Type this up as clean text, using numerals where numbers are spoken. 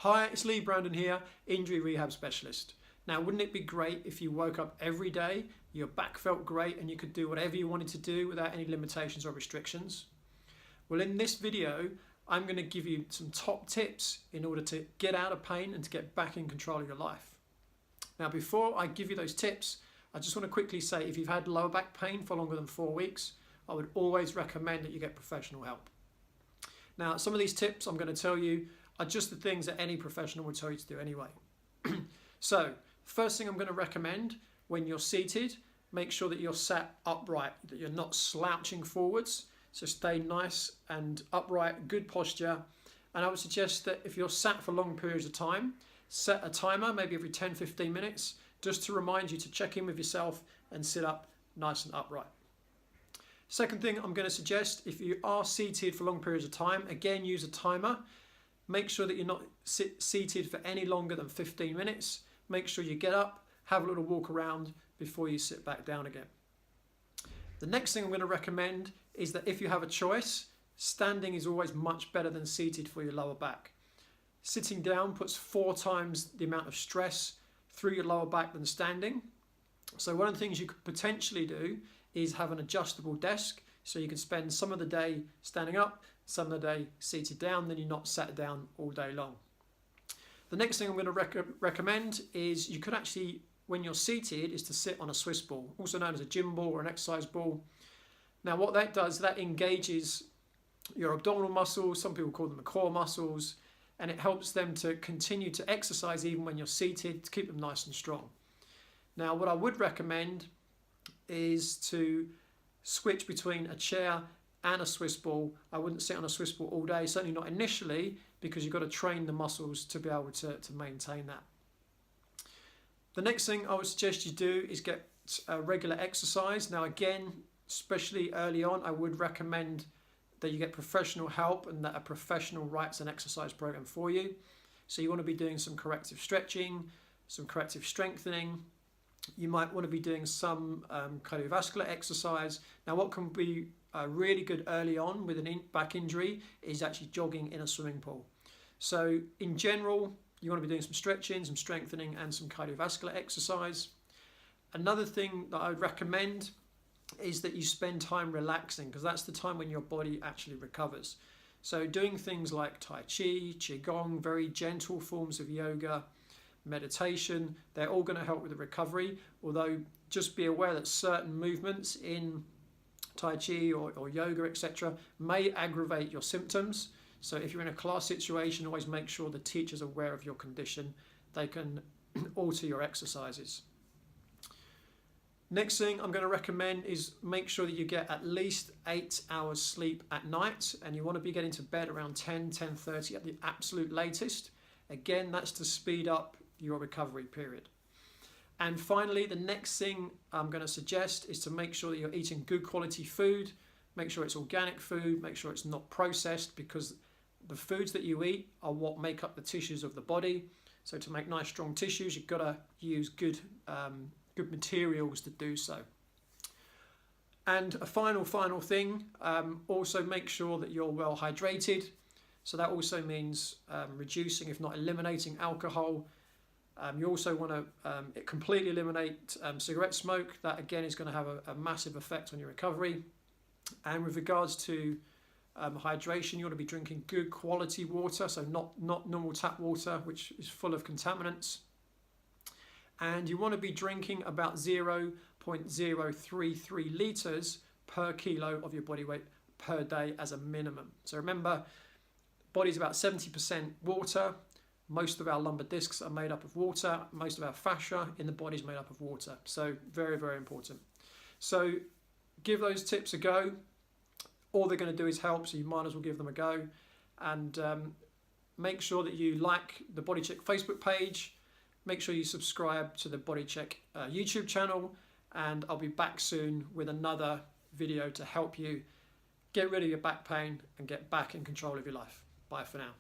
Hi, it's Lee Brandon here, injury rehab specialist. Now, wouldn't it be great if you woke up every day, your back felt great and you could do whatever you wanted to do without any limitations or restrictions? Well, in this video, I'm going to give you some top tips in order to get out of pain and to get back in control of your life. Now, before I give you those tips, I just want to quickly say if you've had lower back pain for longer than 4 weeks, I would always recommend that you get professional help. Now, some of these tips I'm going to tell you are just the things that any professional would tell you to do anyway. So, first thing I'm going to recommend, when you're seated, make sure that you're sat upright, that you're not slouching forwards. So stay nice and upright, good posture. And I would suggest that if you're sat for long periods of time, set a timer, maybe every 10-15 minutes, just to remind you to check in with yourself and sit up nice and upright. Second thing I'm going to suggest, if you are seated for long periods of time, again, use a timer. Make sure that you're not seated for any longer than 15 minutes. Make sure you get up, have a little walk around before you sit back down again. The next thing I'm going to recommend is that if you have a choice, standing is always much better than seated for your lower back. Sitting down puts 4 times the amount of stress through your lower back than standing. So one of the things you could potentially do is have an adjustable desk, so you can spend some of the day standing up, some of the day seated down, then you're not sat down all day long. The next thing I'm going to recommend is you could actually, when you're seated, is to sit on a Swiss ball, also known as a gym ball or an exercise ball. Now what that does, that engages your abdominal muscles, some people call them the core muscles, and it helps them to continue to exercise even when you're seated, to keep them nice and strong. Now what I would recommend is to switch between a chair and a Swiss ball. I wouldn't sit on a Swiss ball all day, certainly not initially, because you've got to train the muscles to be able to maintain that. The next thing I would suggest you do is get regular exercise. Now again, especially early on, I would recommend that you get professional help and that a professional writes an exercise program for you. So you want to be doing some corrective stretching, some corrective strengthening. You might want to be doing some cardiovascular exercise. Now what can be really good early on with a back injury is actually jogging in a swimming pool. So in general, you want to be doing some stretching, some strengthening and some cardiovascular exercise. Another thing that I would recommend is that you spend time relaxing, because that's the time when your body actually recovers. So doing things like Tai Chi, Qigong, very gentle forms of yoga, meditation, they're all going to help with the recovery, although just be aware that certain movements in Tai Chi or yoga, etc., may aggravate your symptoms. So if you're in a class situation, always make sure the teacher's aware of your condition. They can alter your exercises. Next thing I'm going to recommend is make sure that you get at least 8 hours sleep at night, and you want to be getting to bed around 10:30 at the absolute latest. Again, that's to speed up your recovery period. And finally, the next thing I'm going to suggest is to make sure that you're eating good quality food. Make sure it's organic food, make sure it's not processed, because the foods that you eat are what make up the tissues of the body. So to make nice strong tissues, you've got to use good materials to do so. And a final thing, also make sure that you're well hydrated. So that also means reducing, if not eliminating, alcohol. You also want to completely eliminate cigarette smoke. That again is going to have a massive effect on your recovery. And with regards to hydration, you want to be drinking good quality water, so not normal tap water, which is full of contaminants. And you want to be drinking about 0.033 litres per kilo of your body weight per day as a minimum. So remember, body's about 70% water. Most of our lumbar discs are made up of water. Most of our fascia in the body is made up of water. So very, very important. So give those tips a go. All they're going to do is help, so you might as well give them a go. And make sure that you like the Bodycheck Facebook page. Make sure you subscribe to the Bodycheck YouTube channel. And I'll be back soon with another video to help you get rid of your back pain and get back in control of your life. Bye for now.